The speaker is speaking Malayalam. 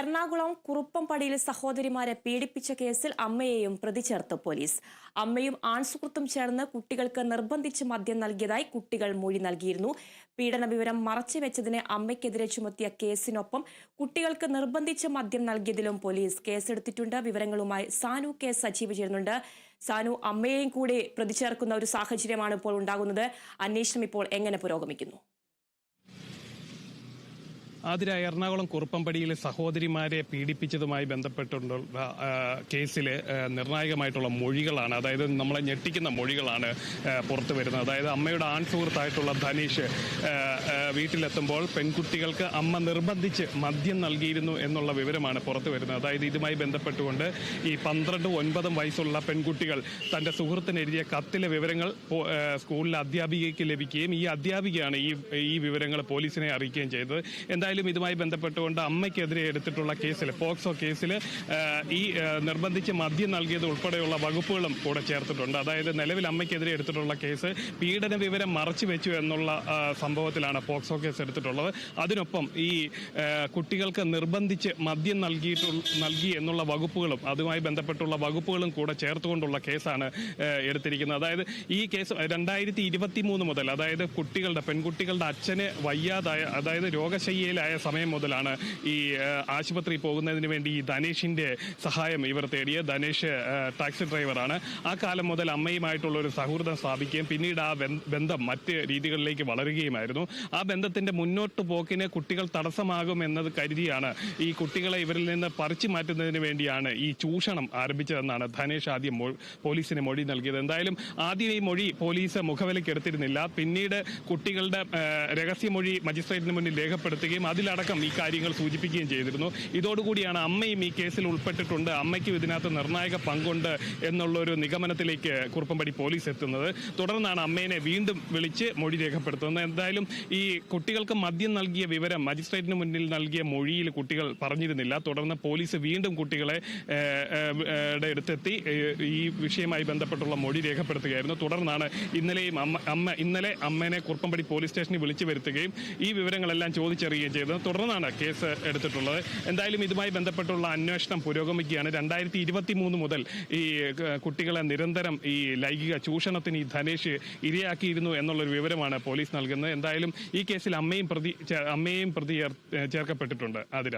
എറണാകുളം കുറുപ്പംപടിയിൽ സഹോദരിമാരെ പീഡിപ്പിച്ച കേസിൽ അമ്മയെയും പ്രതി ചേർത്ത് പോലീസ്. അമ്മയും ആൺസുഹൃത്തും ചേർന്ന് കുട്ടികൾക്ക് നിർബന്ധിച്ച് മദ്യം നൽകിയതായി കുട്ടികൾ മൊഴി നൽകിയിരുന്നു. പീഡന വിവരം മറച്ചുവെച്ചതിന് അമ്മയ്ക്കെതിരെ ചുമത്തിയ കേസിനൊപ്പം കുട്ടികൾക്ക് നിർബന്ധിച്ച് മദ്യം നൽകിയതിലും പോലീസ് കേസെടുത്തിട്ടുണ്ട്. വിവരങ്ങളുമായി സാനു കെ സജീവ് ചേരുന്നുണ്ട്. സാനു, അമ്മയെയും കൂടി പ്രതി ചേർക്കുന്ന ഒരു സാഹചര്യമാണ് ഇപ്പോൾ ഉണ്ടാകുന്നത്. അന്വേഷണം ഇപ്പോൾ എങ്ങനെ പുരോഗമിക്കുന്നു? ആതിര, എറണാകുളം കുറുപ്പംപടിയിലെ സഹോദരിമാരെ പീഡിപ്പിച്ചതുമായി ബന്ധപ്പെട്ടുള്ള കേസിൽ നിർണായകമായിട്ടുള്ള മൊഴികളാണ്, അതായത് നമ്മളെ ഞെട്ടിക്കുന്ന മൊഴികളാണ് പുറത്തു വരുന്നത്. അതായത് അമ്മയുടെ ആൺസുഹൃത്തായിട്ടുള്ള ധനീഷ് വീട്ടിലെത്തുമ്പോൾ പെൺകുട്ടികൾക്ക് അമ്മ നിർബന്ധിച്ച് മദ്യം നൽകിയിരുന്നു എന്നുള്ള വിവരമാണ് പുറത്തു വരുന്നത്. അതായത് ഇതുമായി ബന്ധപ്പെട്ടുകൊണ്ട് ഈ 12-9 വയസ്സുള്ള പെൺകുട്ടികൾ തൻ്റെ സുഹൃത്തിന് എഴുതിയ കത്തിലെ വിവരങ്ങൾ സ്കൂളിലെ അധ്യാപികയ്ക്ക് ലഭിക്കുകയും ഈ അധ്യാപികയാണ് ഈ വിവരങ്ങൾ പോലീസിനെ അറിയിക്കുകയും ചെയ്തത്. എന്തായാലും ഇതുമായി ബന്ധപ്പെട്ടുകൊണ്ട് അമ്മയ്ക്കെതിരെ എടുത്തിട്ടുള്ള കേസിൽ, പോക്സോ കേസിൽ, ഈ നിർബന്ധിച്ച് മദ്യം നൽകിയത് ഉൾപ്പെടെയുള്ള വകുപ്പുകളും കൂടെ ചേർത്തിട്ടുണ്ട്. അതായത് നിലവിൽ അമ്മയ്ക്കെതിരെ എടുത്തിട്ടുള്ള കേസ് പീഡന വിവരം മറച്ചു വെച്ചു എന്നുള്ള സംഭവത്തിലാണ് പോക്സോ കേസ് എടുത്തിട്ടുള്ളത്. അതിനൊപ്പം ഈ കുട്ടികൾക്ക് നിർബന്ധിച്ച് മദ്യം നൽകി എന്നുള്ള വകുപ്പുകളും അതുമായി ബന്ധപ്പെട്ടുള്ള വകുപ്പുകളും കൂടെ ചേർത്തുകൊണ്ടുള്ള കേസാണ് എടുത്തിരിക്കുന്നത്. അതായത് ഈ കേസ് 2023 മുതൽ, അതായത് പെൺകുട്ടികളുടെ അച്ഛന് വയ്യാതായ, അതായത് രോഗശയ്യയിലായ സമയം മുതലാണ് ഈ ആശുപത്രി പോകുന്നതിന് വേണ്ടി ഈ ധനേഷിന്റെ സഹായം ഇവർ തേടിയത്. ധനേഷ് ടാക്സി ഡ്രൈവറാണ്. ആ കാലം മുതൽ അമ്മയുമായിട്ടുള്ള ഒരു സൗഹൃദം സ്ഥാപിക്കുകയും പിന്നീട് ആ ബന്ധം മറ്റ് രീതികളിലേക്ക് വളരുകയുമായിരുന്നു. ആ ബന്ധത്തിന്റെ മുന്നോട്ട് പോക്കിന് കുട്ടികൾ തടസ്സമാകും എന്നത് കരുതിയാണ് ഈ കുട്ടികളെ ഇവരിൽ നിന്ന് പറിച്ചു മാറ്റുന്നതിന് വേണ്ടിയാണ് ഈ ചൂഷണം ആരംഭിച്ചതെന്നാണ് ധനേഷ് ആദ്യം പോലീസിന് മൊഴി നൽകിയത്. എന്തായാലും ആദ്യം ഈ മൊഴി പോലീസ് മുഖവിലക്കെടുത്തിരുന്നില്ല. പിന്നീട് കുട്ടികളുടെ രഹസ്യമൊഴി മജിസ്ട്രേറ്റിന് മുന്നിൽ രേഖപ്പെടുത്തുകയും അതിലടക്കം ഈ കാര്യങ്ങൾ സൂചിപ്പിക്കുകയും ചെയ്തിരുന്നു. ഇതോടുകൂടിയാണ് അമ്മയും ഈ കേസിൽ ഉൾപ്പെട്ടിട്ടുണ്ട്, അമ്മയ്ക്കും ഇതിനകത്ത് നിർണായക പങ്കുണ്ട് എന്നുള്ളൊരു നിഗമനത്തിലേക്ക് കുറുപ്പംപടി പോലീസ് എത്തുന്നത്. തുടർന്നാണ് അമ്മേനെ വീണ്ടും വിളിച്ച് മൊഴി രേഖപ്പെടുത്തുന്നത്. എന്തായാലും ഈ കുട്ടികൾക്ക് മദ്യം നൽകിയ വിവരം മജിസ്ട്രേറ്റിന് മുന്നിൽ നൽകിയ മൊഴിയിൽ കുട്ടികൾ പറഞ്ഞിരുന്നില്ല. തുടർന്ന് പോലീസ് വീണ്ടും കുട്ടികളെ അടുത്തെത്തി ഈ വിഷയവുമായി ബന്ധപ്പെട്ടുള്ള മൊഴി രേഖപ്പെടുത്തുകയായിരുന്നു. തുടർന്നാണ് ഇന്നലെ അമ്മേനെ കുറുപ്പംപടി പോലീസ് സ്റ്റേഷനിൽ വിളിച്ചു വരുത്തുകയും ഈ വിവരങ്ങളെല്ലാം ചോദിച്ചറിയുകയും ചെയ്തത്. തുടർന്നാണ് കേസ് എടുത്തിട്ടുള്ളത്. എന്തായാലും ഇതുമായി ബന്ധപ്പെട്ടുള്ള അന്വേഷണം പുരോഗമിക്കുകയാണ്. 2023 മുതൽ ഈ കുട്ടികളെ നിരന്തരം ഈ ലൈംഗിക ചൂഷണത്തിന് ഈ ധനേഷ് ഇരയാക്കിയിരുന്നു എന്നുള്ളൊരു വിവരമാണ് പോലീസ് നൽകുന്നത്. എന്തായാലും ഈ കേസിൽ അമ്മയും പ്രതി ചേർക്കപ്പെട്ടിട്ടുണ്ട്. ആതിര.